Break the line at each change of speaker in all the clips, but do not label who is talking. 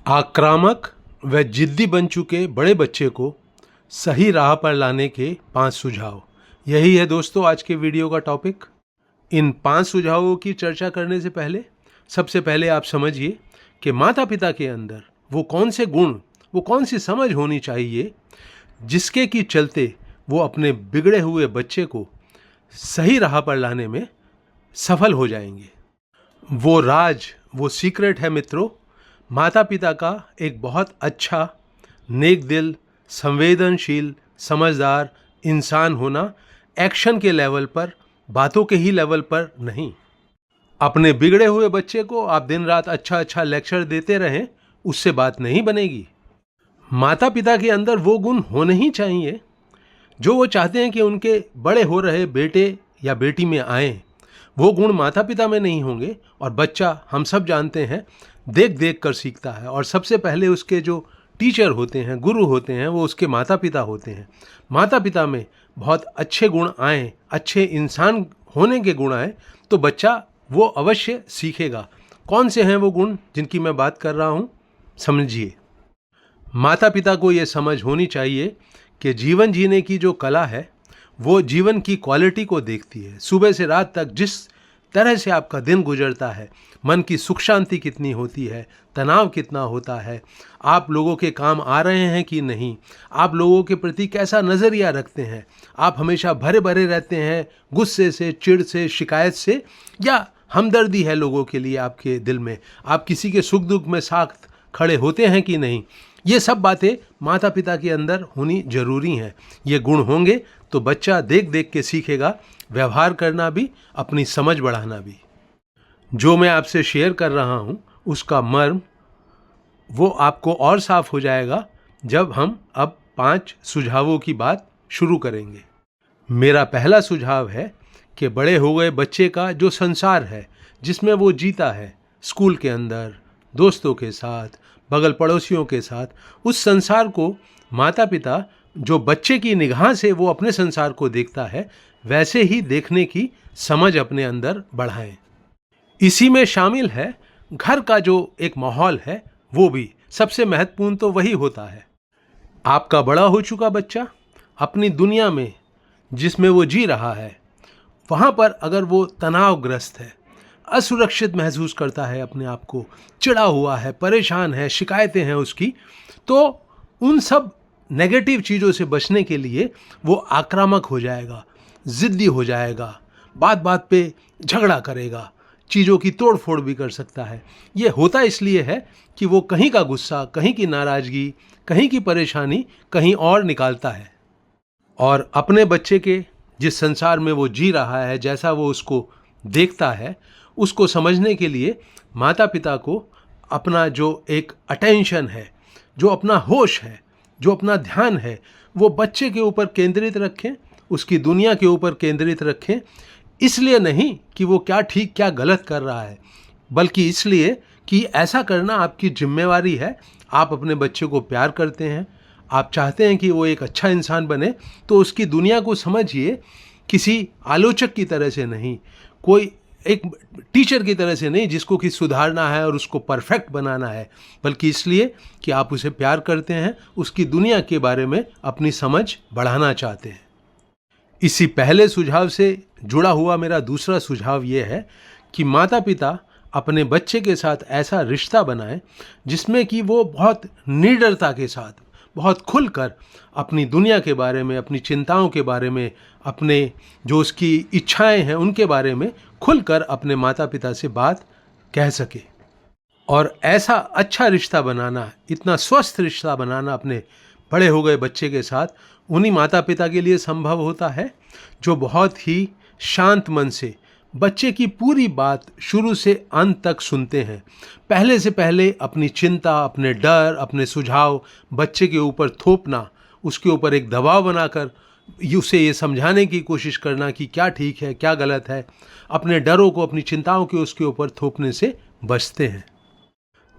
आक्रामक व जिद्दी बन चुके बड़े बच्चे को सही राह पर लाने के 5 सुझाव। यही है दोस्तों आज के वीडियो का टॉपिक। इन 5 सुझावों की चर्चा करने से पहले सबसे पहले आप समझिए कि माता पिता के अंदर वो कौन से गुण, वो कौन सी समझ होनी चाहिए जिसके की चलते वो अपने बिगड़े हुए बच्चे को सही राह पर लाने में सफल हो जाएंगे। वो राज, वो सीक्रेट है मित्रों, माता पिता का एक बहुत अच्छा, नेक दिल, संवेदनशील, समझदार इंसान होना। एक्शन के लेवल पर, बातों के ही लेवल पर नहीं। अपने बिगड़े हुए बच्चे को आप दिन रात अच्छा लेक्चर देते रहें, उससे बात नहीं बनेगी। माता पिता के अंदर वो गुण होने ही चाहिए जो वो चाहते हैं कि उनके बड़े हो रहे बेटे या बेटी में आए। वो गुण माता पिता में नहीं होंगे और बच्चा, हम सब जानते हैं, देख देख कर सीखता है। और सबसे पहले उसके जो टीचर होते हैं, गुरु होते हैं, वो उसके माता पिता होते हैं। माता पिता में बहुत अच्छे गुण आए, अच्छे इंसान होने के गुण आए, तो बच्चा वो अवश्य सीखेगा। कौन से हैं वो गुण जिनकी मैं बात कर रहा हूँ, समझिए। माता पिता को ये समझ होनी चाहिए कि जीवन जीने की जो कला है वो जीवन की क्वालिटी को देखती है। सुबह से रात तक जिस तरह से आपका दिन गुजरता है, मन की सुख शांति कितनी होती है, तनाव कितना होता है, आप लोगों के काम आ रहे हैं कि नहीं, आप लोगों के प्रति कैसा नज़रिया रखते हैं, आप हमेशा भरे भरे रहते हैं गुस्से से, चिढ़ से, शिकायत से, या हमदर्दी है लोगों के लिए आपके दिल में, आप किसी के सुख दुख में साथ खड़े होते हैं कि नहीं। ये सब बातें माता पिता के अंदर होनी जरूरी हैं। ये गुण होंगे तो बच्चा देख देख के सीखेगा, व्यवहार करना भी, अपनी समझ बढ़ाना भी। जो मैं आपसे शेयर कर रहा हूँ उसका मर्म वो आपको और साफ हो जाएगा जब हम अब 5 सुझावों की बात शुरू करेंगे। मेरा पहला सुझाव है कि बड़े हो गए बच्चे का जो संसार है जिसमें वो जीता है, स्कूल के अंदर, दोस्तों के साथ, बगल पड़ोसियों के साथ, उस संसार को माता पिता जो बच्चे की निगाह से वो अपने संसार को देखता है, वैसे ही देखने की समझ अपने अंदर बढ़ाएं। इसी में शामिल है घर का जो एक माहौल है, वो भी सबसे महत्वपूर्ण तो वही होता है। आपका बड़ा हो चुका बच्चा अपनी दुनिया में जिसमें वो जी रहा है, वहाँ पर अगर वो तनावग्रस्त है, असुरक्षित महसूस करता है, अपने आप को चिढ़ा हुआ है, परेशान है, शिकायतें हैं उसकी, तो उन सब नेगेटिव चीज़ों से बचने के लिए वो आक्रामक हो जाएगा, ज़िद्दी हो जाएगा, बात बात पे झगड़ा करेगा, चीज़ों की तोड़ फोड़ भी कर सकता है। ये होता इसलिए है कि वो कहीं का गुस्सा, कहीं की नाराज़गी, कहीं की परेशानी कहीं और निकालता है। और अपने बच्चे के जिस संसार में वो जी रहा है, जैसा वो उसको देखता है, उसको समझने के लिए माता पिता को अपना जो एक अटेंशन है, जो अपना होश है, जो अपना ध्यान है, वो बच्चे के ऊपर केंद्रित रखें, उसकी दुनिया के ऊपर केंद्रित रखें। इसलिए नहीं कि वो क्या ठीक क्या गलत कर रहा है, बल्कि इसलिए कि ऐसा करना आपकी जिम्मेवारी है। आप अपने बच्चे को प्यार करते हैं, आप चाहते हैं कि वो एक अच्छा इंसान बने, तो उसकी दुनिया को समझिए, किसी आलोचक की तरह से नहीं, कोई एक टीचर की तरह से नहीं जिसको कि सुधारना है और उसको परफेक्ट बनाना है, बल्कि इसलिए कि आप उसे प्यार करते हैं, उसकी दुनिया के बारे में अपनी समझ बढ़ाना चाहते हैं। इसी पहले सुझाव से जुड़ा हुआ मेरा दूसरा सुझाव ये है कि माता पिता अपने बच्चे के साथ ऐसा रिश्ता बनाएं जिसमें कि वो बहुत निडरता के साथ, बहुत खुलकर अपनी दुनिया के बारे में, अपनी चिंताओं के बारे में, अपने जो उसकी इच्छाएं हैं उनके बारे में खुलकर अपने माता पिता से बात कह सके। और ऐसा अच्छा रिश्ता बनाना, इतना स्वस्थ रिश्ता बनाना अपने बड़े हो गए बच्चे के साथ उन्हीं माता पिता के लिए संभव होता है जो बहुत ही शांत मन से बच्चे की पूरी बात शुरू से अंत तक सुनते हैं। पहले से पहले अपनी चिंता, अपने डर, अपने सुझाव बच्चे के ऊपर थोपना, उसके ऊपर एक दबाव बनाकर उसे ये समझाने की कोशिश करना कि क्या ठीक है क्या गलत है, अपने डरों को, अपनी चिंताओं को उसके ऊपर थोपने से बचते हैं।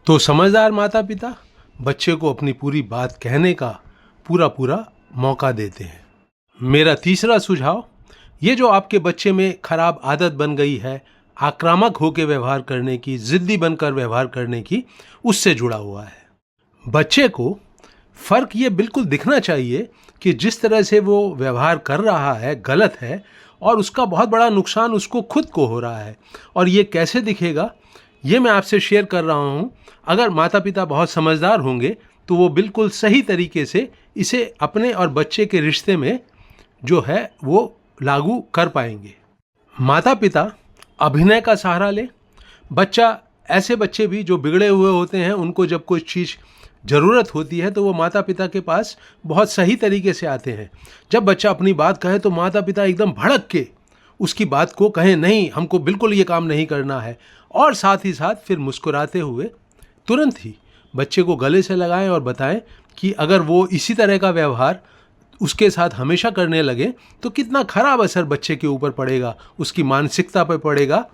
तो समझदार माता पिता बच्चे को अपनी पूरी बात कहने का पूरा मौका देते हैं। मेरा तीसरा सुझाव, ये जो आपके बच्चे में खराब आदत बन गई है आक्रामक होकर व्यवहार करने की, जिद्दी बनकर व्यवहार करने की, उससे जुड़ा हुआ है। बच्चे को फ़र्क ये बिल्कुल दिखना चाहिए कि जिस तरह से वो व्यवहार कर रहा है गलत है और उसका बहुत बड़ा नुकसान उसको खुद को हो रहा है। और ये कैसे दिखेगा ये मैं आपसे शेयर कर रहा हूँ। अगर माता पिता बहुत समझदार होंगे तो वो बिल्कुल सही तरीके से इसे अपने और बच्चे के रिश्ते में जो है वो लागू कर पाएंगे। माता पिता अभिनय का सहारा ले। ऐसे बच्चे भी जो बिगड़े हुए होते हैं, उनको जब कोई चीज़ ज़रूरत होती है तो वो माता पिता के पास बहुत सही तरीके से आते हैं। जब बच्चा अपनी बात कहे तो माता पिता एकदम भड़क के उसकी बात को कहें, नहीं हमको बिल्कुल ये काम नहीं करना है, और साथ ही साथ फिर मुस्कुराते हुए तुरंत ही बच्चे को गले से लगाएं और बताएं कि अगर वो इसी तरह का व्यवहार उसके साथ हमेशा करने लगे तो कितना खराब असर बच्चे के ऊपर पड़ेगा, उसकी मानसिकता पर पड़ेगा।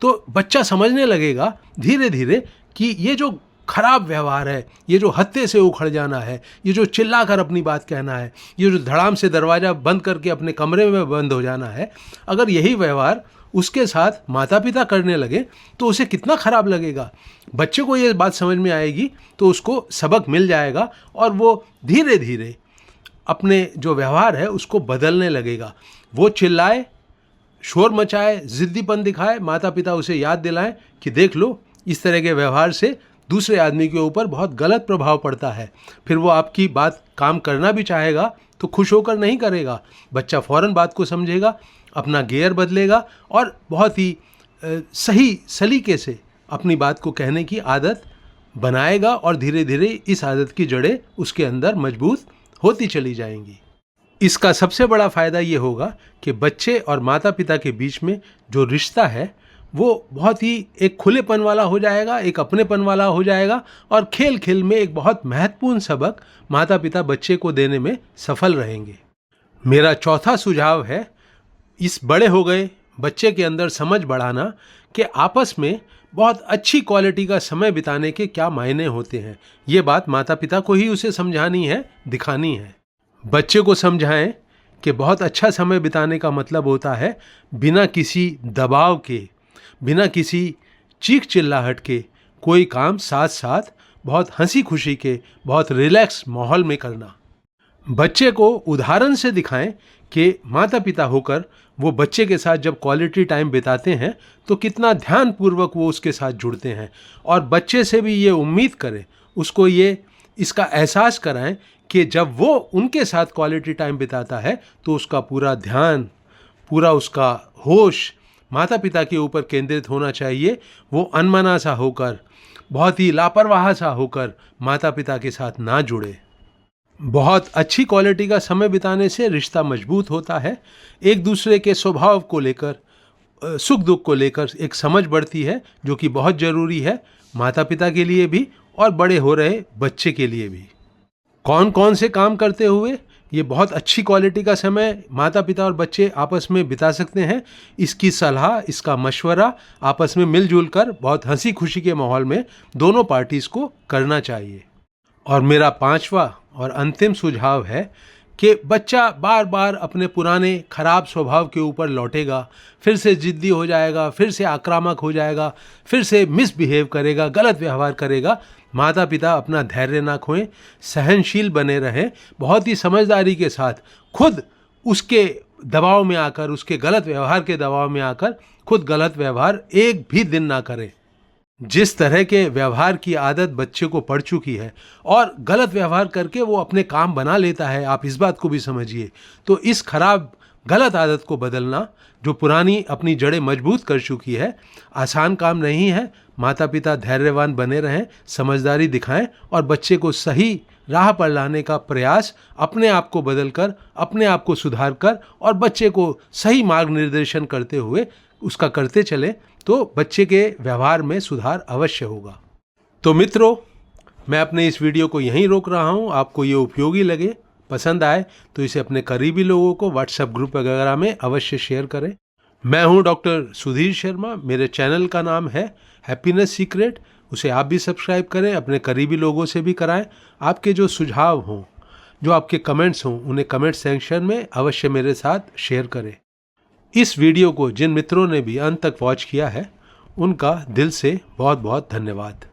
तो बच्चा समझने लगेगा धीरे धीरे कि ये जो खराब व्यवहार है, ये जो हत्थे से उखड़ जाना है, ये जो चिल्लाकर अपनी बात कहना है, ये जो धड़ाम से दरवाज़ा बंद करके अपने कमरे में बंद हो जाना है, अगर यही व्यवहार उसके साथ माता पिता करने लगे तो उसे कितना खराब लगेगा। बच्चे को ये बात समझ में आएगी तो उसको सबक मिल जाएगा और वो धीरे धीरे अपने जो व्यवहार है उसको बदलने लगेगा। वो चिल्लाए, शोर मचाए, ज़िद्दीपन दिखाए, माता पिता उसे याद दिलाएं कि देख लो इस तरह के व्यवहार से दूसरे आदमी के ऊपर बहुत गलत प्रभाव पड़ता है। फिर वो आपकी बात काम करना भी चाहेगा तो खुश होकर नहीं करेगा। बच्चा फ़ौरन बात को समझेगा, अपना गियर बदलेगा और बहुत ही सही सलीके से अपनी बात को कहने की आदत बनाएगा और धीरे धीरे इस आदत की जड़ें उसके अंदर मजबूत होती चली जाएंगी। इसका सबसे बड़ा फ़ायदा ये होगा कि बच्चे और माता पिता के बीच में जो रिश्ता है वो बहुत ही एक खुलेपन वाला हो जाएगा, एक अपनेपन वाला हो जाएगा और खेल खेल में एक बहुत महत्वपूर्ण सबक माता पिता बच्चे को देने में सफल रहेंगे। मेरा चौथा सुझाव है इस बड़े हो गए बच्चे के अंदर समझ बढ़ाना कि आपस में बहुत अच्छी क्वालिटी का समय बिताने के क्या मायने होते हैं। ये बात माता पिता को ही उसे समझानी है, दिखानी है। बच्चे को समझाएं कि बहुत अच्छा समय बिताने का मतलब होता है बिना किसी दबाव के, बिना किसी चीख चिल्लाहट के कोई काम साथ साथ बहुत हंसी खुशी के, बहुत रिलैक्स माहौल में करना। बच्चे को उदाहरण से दिखाएं कि माता पिता होकर वो बच्चे के साथ जब क्वालिटी टाइम बिताते हैं तो कितना ध्यानपूर्वक वो उसके साथ जुड़ते हैं, और बच्चे से भी ये उम्मीद करें, उसको ये इसका एहसास कराएं कि जब वो उनके साथ क्वालिटी टाइम बिताता है तो उसका पूरा ध्यान, पूरा उसका होश माता पिता के ऊपर केंद्रित होना चाहिए। वो अनमना सा होकर, बहुत ही लापरवाह सा होकर माता पिता के साथ ना जुड़े। बहुत अच्छी क्वालिटी का समय बिताने से रिश्ता मजबूत होता है। एक दूसरे के स्वभाव को लेकर, सुख दुख को लेकर एक समझ बढ़ती है, जो कि बहुत ज़रूरी है माता पिता के लिए भी और बड़े हो रहे बच्चे के लिए भी। कौन कौन से काम करते हुए ये बहुत अच्छी क्वालिटी का समय माता पिता और बच्चे आपस में बिता सकते हैं, इसकी सलाह, इसका मशवरा आपस में मिलजुल कर बहुत हंसी खुशी के माहौल में दोनों पार्टीज़ को करना चाहिए। और मेरा पांचवा और अंतिम सुझाव है कि बच्चा बार बार अपने पुराने खराब स्वभाव के ऊपर लौटेगा, फिर से जिद्दी हो जाएगा, फिर से आक्रामक हो जाएगा, फिर से मिसबिहेव करेगा, गलत व्यवहार करेगा। माता पिता अपना धैर्य ना खोएं, सहनशील बने रहें, बहुत ही समझदारी के साथ खुद उसके दबाव में आकर, उसके गलत व्यवहार के दबाव में आकर खुद गलत व्यवहार एक भी दिन ना करें। जिस तरह के व्यवहार की आदत बच्चे को पड़ चुकी है और गलत व्यवहार करके वो अपने काम बना लेता है, आप इस बात को भी समझिए। तो इस खराब गलत आदत को बदलना, जो पुरानी अपनी जड़ें मजबूत कर चुकी है, आसान काम नहीं है। माता पिता धैर्यवान बने रहें, समझदारी दिखाएं और बच्चे को सही राह पर लाने का प्रयास अपने आप को बदलकर, अपने आप को सुधार कर और बच्चे को सही मार्ग निर्देशन करते हुए उसका करते चले तो बच्चे के व्यवहार में सुधार अवश्य होगा। तो मित्रों, मैं अपने इस वीडियो को यहीं रोक रहा हूं। आपको ये उपयोगी लगे, पसंद आए तो इसे अपने करीबी लोगों को व्हाट्सएप ग्रुप वगैरह में अवश्य शेयर करें। मैं हूं डॉक्टर सुधीर शर्मा, मेरे चैनल का नाम है हैप्पीनेस सीक्रेट। उसे आप भी सब्सक्राइब करें, अपने करीबी लोगों से भी कराएं। आपके जो सुझाव हों, जो आपके कमेंट्स हों, उन्हें कमेंट सेक्शन में अवश्य मेरे साथ शेयर करें। इस वीडियो को जिन मित्रों ने भी अंत तक वॉच किया है, उनका दिल से बहुत बहुत धन्यवाद।